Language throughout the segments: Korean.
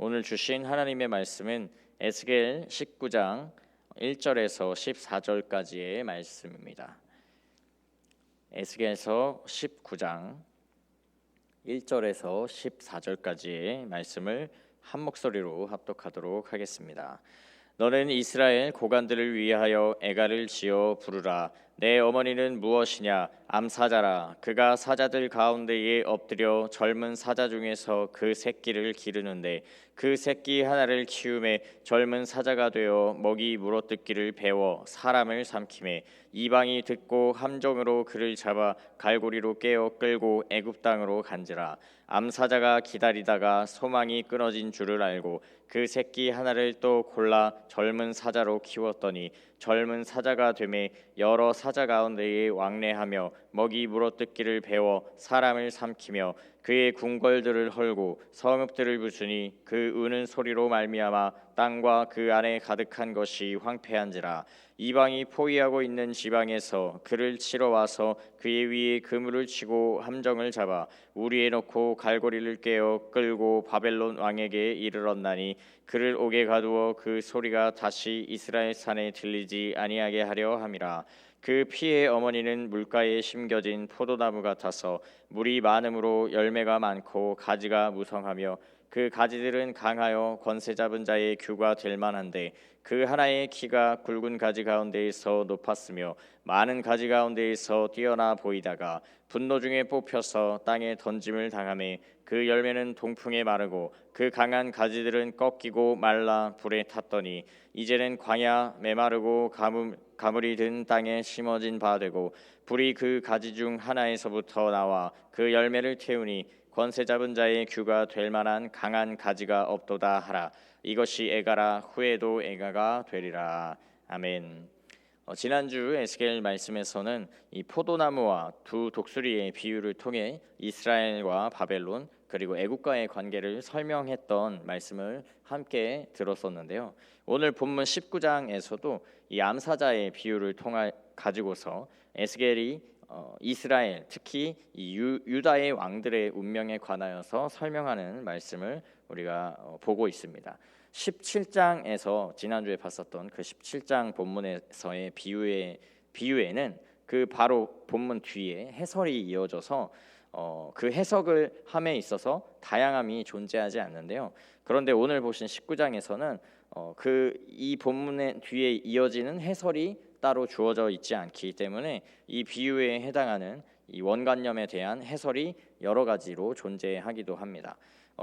오늘 주신 하나님의 말씀은 에스겔 19장 1절에서 14절까지의 말씀입니다. 에스겔서 19장 1절에서 14절까지의 말씀을 한 목소리로 합독하도록 하겠습니다. 너는 이스라엘 고관들을 위하여 애가를 지어 부르라. 내 어머니는 무엇이냐? 암사자라. 그가 사자들 가운데에 엎드려 젊은 사자 중에서 그 새끼를 기르는데 그 새끼 하나를 키우매 젊은 사자가 되어 먹이 물어뜯기를 배워 사람을 삼키매 이방이 듣고 함정으로 그를 잡아 갈고리로 깨어 끌고 애굽 땅으로 간지라. 암사자가 기다리다가 소망이 끊어진 줄을 알고 그 새끼 하나를 또 골라 젊은 사자로 키웠더니 젊은 사자가 되매 여러 사자 가운데에 왕래하며 먹이 물어뜯기를 배워 사람을 삼키며 그의 궁궐들을 헐고 성읍들을 부수니 그 우는 소리로 말미암아 땅과 그 안에 가득한 것이 황폐한지라. 이방이 포위하고 있는 지방에서 그를 치러 와서 그의 위에 그물을 치고 함정을 잡아 우리에 넣고 갈고리를 깨어 끌고 바벨론 왕에게 이르렀나니 그를 옥에 가두어 그 소리가 다시 이스라엘 산에 들리지 아니하게 하려 함이라. 그 피의 어머니는 물가에 심겨진 포도나무 같아서 물이 많음으로 열매가 많고 가지가 무성하며 그 가지들은 강하여 권세 잡은 자의 규가 될 만한데 그 하나의 키가 굵은 가지 가운데에서 높았으며 많은 가지 가운데에서 뛰어나 보이다가 분노 중에 뽑혀서 땅에 던짐을 당하매 그 열매는 동풍에 마르고 그 강한 가지들은 꺾이고 말라 불에 탔더니 이제는 광야 메마르고 가물이 든 땅에 심어진 바 되고 불이 그 가지 중 하나에서부터 나와 그 열매를 태우니 권세 잡은 자의 규가 될 만한 강한 가지가 없도다 하라. 이것이 애가라. 후에도 애가가 되리라. 아멘. 지난주 에스겔 말씀에서는 이 포도나무와 두 독수리의 비유를 통해 이스라엘과 바벨론 그리고 애국과의 관계를 설명했던 말씀을 함께 들었었는데요. 오늘 본문 19장에서도 이 암사자의 비유를 가지고서 에스겔이 이스라엘 특히 이 유다의 왕들의 운명에 관하여서 설명하는 말씀을 우리가 보고 있습니다. 17장에서 지난주에 봤었던 그 17장 본문에서의 비유에는 그 바로 본문 뒤에 해설이 이어져서 그 해석을 함에 있어서 다양함이 존재하지 않는데요. 그런데 오늘 보신 19장에서는 이 본문의 뒤에 이어지는 해설이 따로 주어져 있지 않기 때문에 이 비유에 해당하는 이 원관념에 대한 해설이 여러 가지로 존재하기도 합니다.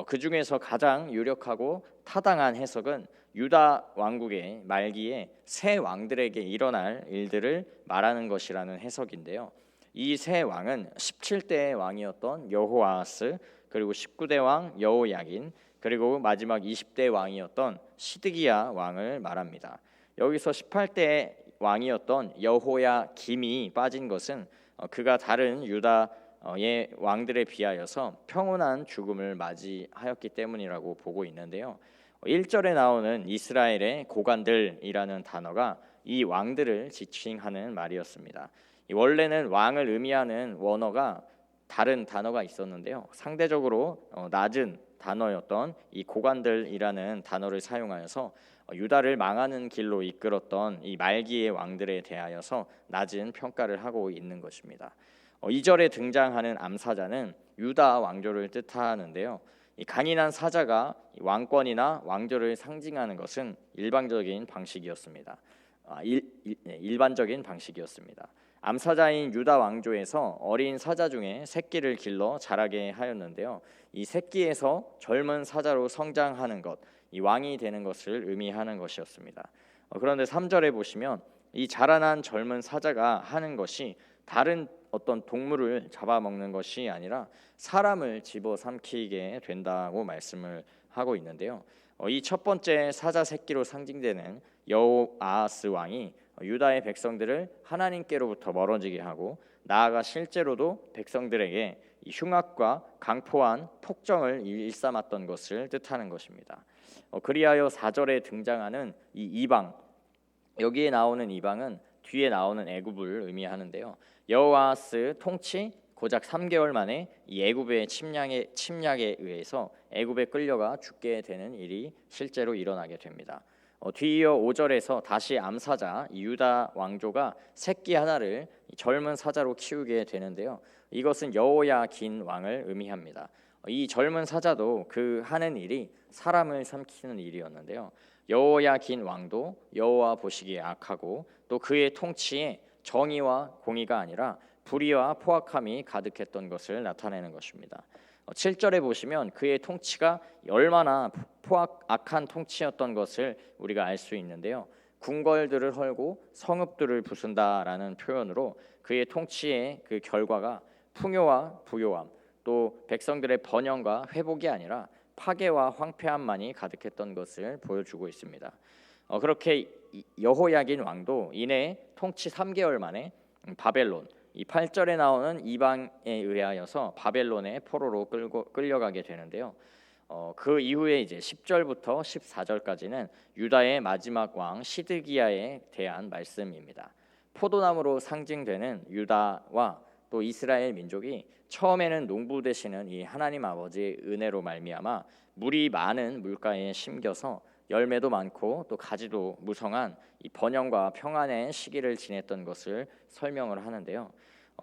그 중에서 가장 유력하고 타당한 해석은 유다 왕국의 말기에 새 왕들에게 일어날 일들을 말하는 것이라는 해석인데요. 이 새 왕은 17대 왕이었던 여호아하스 그리고 19대 왕 여호야긴 그리고 마지막 20대 왕이었던 시드기야 왕을 말합니다. 여기서 18대 왕이었던 여호야김이 빠진 것은 그가 다른 유다의 왕들에 비하여서 평온한 죽음을 맞이하였기 때문이라고 보고 있는데요. 1절에 나오는 이스라엘의 고관들이라는 단어가 이 왕들을 지칭하는 말이었습니다. 원래는 왕을 의미하는 원어가 다른 단어가 있었는데요. 상대적으로 낮은 단어였던 이 고관들이라는 단어를 사용하여서 유다를 망하는 길로 이끌었던 이 말기의 왕들에 대하여서 낮은 평가를 하고 있는 것입니다. 2절에 등장하는 암사자는 유다 왕조를 뜻하는데요. 이 강인한 사자가 왕권이나 왕조를 상징하는 것은 일반적인 방식이었습니다. 일반적인 방식이었습니다. 암사자인 유다 왕조에서 어린 사자 중에 새끼를 길러 자라게 하였는데요. 이 새끼에서 젊은 사자로 성장하는 것, 이 왕이 되는 것을 의미하는 것이었습니다. 그런데 3절에 보시면 이 자라난 젊은 사자가 하는 것이 다른 어떤 동물을 잡아먹는 것이 아니라 사람을 집어삼키게 된다고 말씀을 하고 있는데요. 이 첫 번째 사자 새끼로 상징되는 여호아하스 왕이 유다의 백성들을 하나님께로부터 멀어지게 하고 나아가 실제로도 백성들에게 흉악과 강포한 폭정을 일삼았던 것을 뜻하는 것입니다. 그리하여 4절에 등장하는 이 이방, 여기에 나오는 이방은 뒤에 나오는 애굽을 의미하는데요. 여호아하스 통치 고작 3개월 만에 이 애굽의 침략에 의해서 애굽에 끌려가 죽게 되는 일이 실제로 일어나게 됩니다. 뒤이어 5절에서 다시 암사자 유다 왕조가 새끼 하나를 젊은 사자로 키우게 되는데요. 이것은 여호야긴 왕을 의미합니다. 이 젊은 사자도 그 하는 일이 사람을 삼키는 일이었는데요. 여호야긴 왕도 여호와 보시기에 악하고 또 그의 통치에 정의와 공의가 아니라 불의와 포악함이 가득했던 것을 나타내는 것입니다. 7절에 보시면 그의 통치가 얼마나 악한 통치였던 것을 우리가 알 수 있는데요. 궁궐들을 헐고 성읍들을 부순다라는 표현으로 그의 통치의 그 결과가 풍요와 부요함, 또 백성들의 번영과 회복이 아니라 파괴와 황폐함만이 가득했던 것을 보여주고 있습니다. 그렇게 여호야긴 왕도 이내 통치 3개월 만에 바벨론, 이 8절에 나오는 이방에 의하여서 바벨론의 포로로 끌려가게 되는데요. 그 이후에 이제 10절부터 14절까지는 유다의 마지막 왕 시드기야에 대한 말씀입니다. 포도나무로 상징되는 유다와 또 이스라엘 민족이 처음에는 농부 되시는 이 하나님 아버지의 은혜로 말미암아 물이 많은 물가에 심겨서 열매도 많고 또 가지도 무성한 이 번영과 평안의 시기를 지냈던 것을 설명을 하는데요.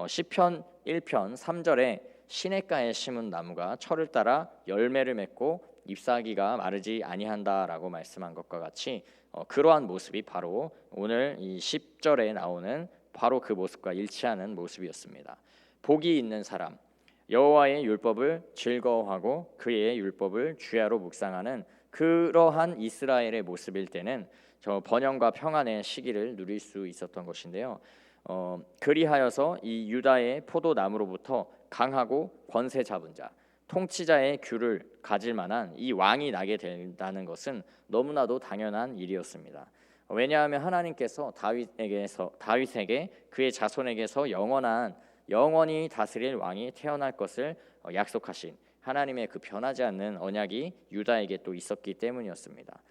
시편 1편 3절에 시냇가에 심은 나무가 철을 따라 열매를 맺고 잎사귀가 마르지 아니한다라고 말씀한 것과 같이 그러한 모습이 바로 오늘 이 10절에 나오는 바로 그 모습과 일치하는 모습이었습니다. 복이 있는 사람, 여호와의 율법을 즐거워하고 그의 율법을 주야로 묵상하는 그러한 이스라엘의 모습일 때는 저 번영과 평안의 시기를 누릴 수 있었던 것인데요. 그리하여서 이 유다의 포도나무로부터 강하고 권세 잡은 자, 통치자의 규를 가질 만한 이 왕이 나게 된다는 것은 너무나도 당연한 일이었습니다. 왜냐하면 하나님께서 다윗에게 그의 자손에게서 영원히 다스릴 왕이 태어날 것을 약속하신 하나님의 그 변하지 않는 언약이 유다에게 또 있었기 때문이었습니다.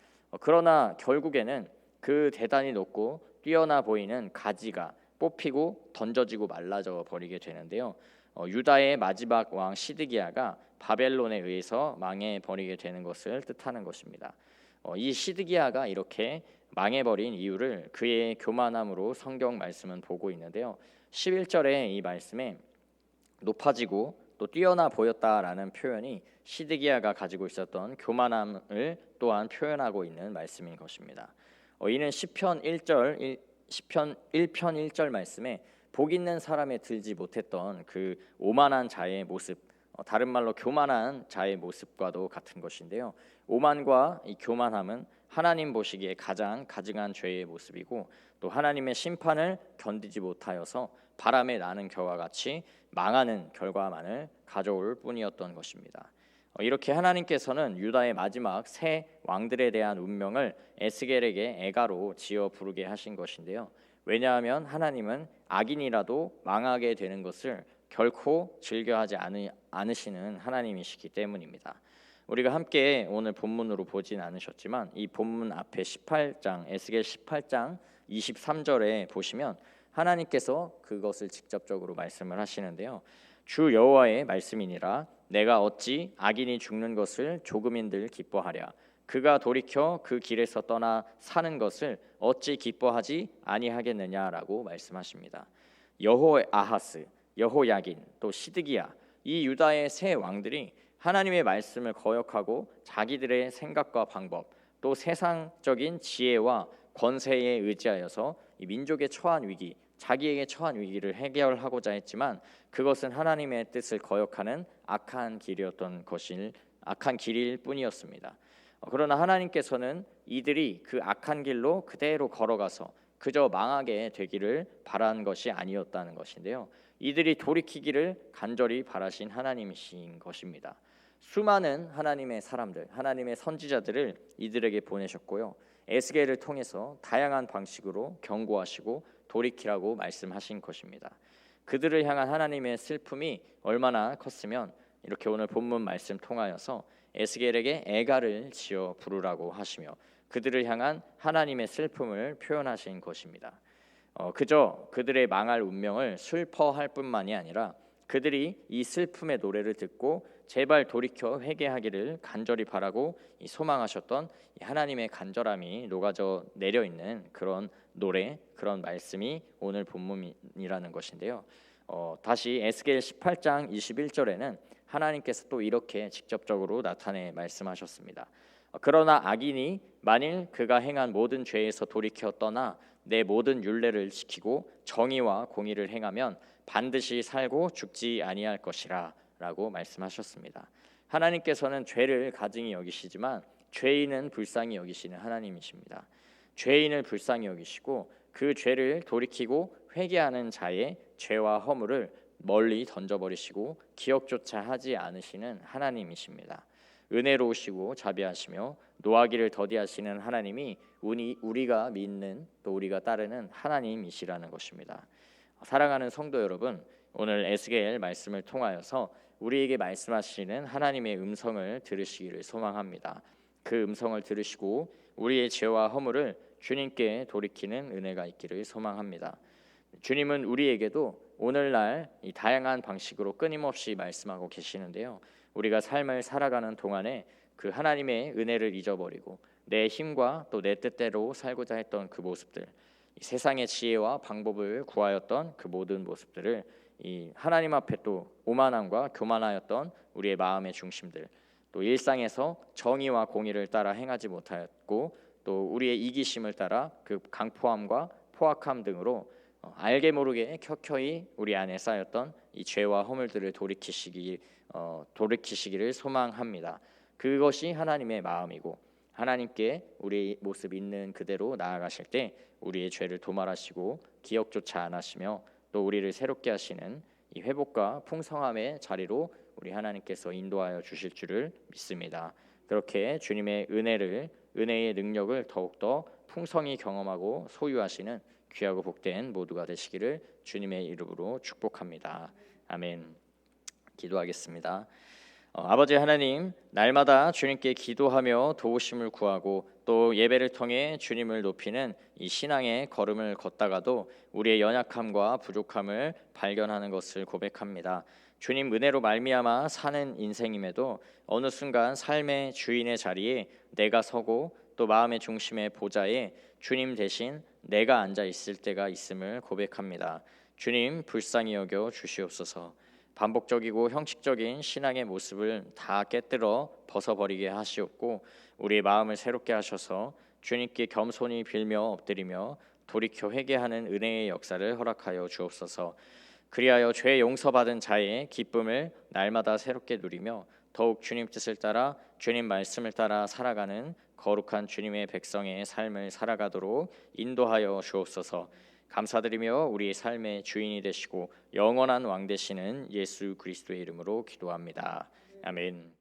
그러나 결국에는 그 대단히 높고 뛰어나 보이는 가지가 뽑히고 던져지고 말라져 버리게 되는데요. 유다의 마지막 왕 시드기야가 바벨론에 의해서 망해 버리게 되는 것을 뜻하는 것입니다. 이 시드기야가 이렇게 망해버린 이유를 그의 교만함으로 성경 말씀은 보고 있는데요. 11절에 이 말씀에 높아지고 또 뛰어나 보였다라는 표현이 시드기야가 가지고 있었던 교만함을 또한 표현하고 있는 말씀인 것입니다. 이는 시편 1편 1절 말씀에 복 있는 사람에 들지 못했던 그 오만한 자의 모습, 다른 말로 교만한 자의 모습과도 같은 것인데요. 오만과 이 교만함은 하나님 보시기에 가장 가증한 죄의 모습이고 또 하나님의 심판을 견디지 못하여서 바람에 나는 겨와 같이 망하는 결과만을 가져올 뿐이었던 것입니다. 이렇게 하나님께서는 유다의 마지막 새 왕들에 대한 운명을 에스겔에게 애가로 지어 부르게 하신 것인데요. 왜냐하면 하나님은 악인이라도 망하게 되는 것을 결코 즐겨하지 않으시는 하나님이시기 때문입니다. 우리가 함께 오늘 본문으로 보진 않으셨지만 이 본문 앞에 18장 에스겔 18장 23절에 보시면 하나님께서 그것을 직접적으로 말씀을 하시는데요. 주 여호와의 말씀이니라 내가 어찌 악인이 죽는 것을 조금인들 기뻐하랴 그가 돌이켜 그 길에서 떠나 사는 것을 어찌 기뻐하지 아니하겠느냐라고 말씀하십니다. 여호아하스, 여호야긴, 또 시드기야 이 유다의 세 왕들이 하나님의 말씀을 거역하고 자기들의 생각과 방법 또 세상적인 지혜와 권세에 의지하여서 이 민족의 처한 위기, 자기에게 처한 위기를 해결하고자 했지만 그것은 하나님의 뜻을 거역하는 악한 길일 뿐이었습니다. 그러나 하나님께서는 이들이 그 악한 길로 그대로 걸어가서 그저 망하게 되기를 바란 것이 아니었다는 것인데요. 이들이 돌이키기를 간절히 바라신 하나님이신 것입니다. 수많은 하나님의 사람들, 하나님의 선지자들을 이들에게 보내셨고요. 에스겔을 통해서 다양한 방식으로 경고하시고 돌이키라고 말씀하신 것입니다. 그들을 향한 하나님의 슬픔이 얼마나 컸으면 이렇게 오늘 본문 말씀 통하여서 에스겔에게 애가를 지어 부르라고 하시며 그들을 향한 하나님의 슬픔을 표현하신 것입니다. 그저 그들의 망할 운명을 슬퍼할 뿐만이 아니라 그들이 이 슬픔의 노래를 듣고 제발 돌이켜 회개하기를 간절히 바라고 소망하셨던 이 하나님의 간절함이 녹아져 내려 있는 그런 노래, 그런 말씀이 오늘 본문이라는 것인데요. 다시 에스겔 18장 21절에는 하나님께서 또 이렇게 직접적으로 나타내 말씀하셨습니다. 그러나 악인이 만일 그가 행한 모든 죄에서 돌이켜 떠나 내 모든 율례를 지키고 정의와 공의를 행하면 반드시 살고 죽지 아니할 것이라 라고 말씀하셨습니다. 하나님께서는 죄를 가증히 여기시지만 죄인은 불쌍히 여기시는 하나님이십니다. 죄인을 불쌍히 여기시고 그 죄를 돌이키고 회개하는 자의 죄와 허물을 멀리 던져버리시고 기억조차 하지 않으시는 하나님이십니다. 은혜로우시고 자비하시며 노하기를 더디하시는 하나님이 우리가 믿는 또 우리가 따르는 하나님이시라는 것입니다. 사랑하는 성도 여러분, 오늘 에스겔 말씀을 통하여서 우리에게 말씀하시는 하나님의 음성을 들으시기를 소망합니다. 그 음성을 들으시고 우리의 죄와 허물을 주님께 돌이키는 은혜가 있기를 소망합니다. 주님은 우리에게도 오늘날 이 다양한 방식으로 끊임없이 말씀하고 계시는데요. 우리가 삶을 살아가는 동안에 그 하나님의 은혜를 잊어버리고 내 힘과 또 내 뜻대로 살고자 했던 그 모습들, 이 세상의 지혜와 방법을 구하였던 그 모든 모습들을 이 하나님 앞에 또 오만함과 교만하였던 우리의 마음의 중심들, 또 일상에서 정의와 공의를 따라 행하지 못하였고 또 우리의 이기심을 따라 그 강포함과 포악함 등으로 알게 모르게 켜켜이 우리 안에 쌓였던 이 죄와 허물들을 돌이키시기를 소망합니다. 그것이 하나님의 마음이고 하나님께 우리 모습 있는 그대로 나아가실 때 우리의 죄를 도말하시고 기억조차 안 하시며 또 우리를 새롭게 하시는 이 회복과 풍성함의 자리로 우리 하나님께서 인도하여 주실 줄을 믿습니다. 그렇게 주님의 은혜의 능력을 더욱더 풍성히 경험하고 소유하시는 귀하고 복된 모두가 되시기를 주님의 이름으로 축복합니다. 아멘. 기도하겠습니다. 아버지 하나님, 날마다 주님께 기도하며 도우심을 구하고 또 예배를 통해 주님을 높이는 이 신앙의 걸음을 걷다가도 우리의 연약함과 부족함을 발견하는 것을 고백합니다. 주님 은혜로 말미암아 사는 인생임에도 어느 순간 삶의 주인의 자리에 내가 서고 또 마음의 중심의 보좌에 주님 대신 내가 앉아 있을 때가 있음을 고백합니다. 주님 불쌍히 여겨 주시옵소서. 반복적이고 형식적인 신앙의 모습을 다 깨뜨려 벗어버리게 하시옵고 우리의 마음을 새롭게 하셔서 주님께 겸손히 빌며 엎드리며 돌이켜 회개하는 은혜의 역사를 허락하여 주옵소서. 그리하여 죄 용서받은 자의 기쁨을 날마다 새롭게 누리며 더욱 주님 뜻을 따라 주님 말씀을 따라 살아가는 거룩한 주님의 백성의 삶을 살아가도록 인도하여 주옵소서. 감사드리며 우리의 삶의 주인이 되시고 영원한 왕 되시는 예수 그리스도의 이름으로 기도합니다. 아멘.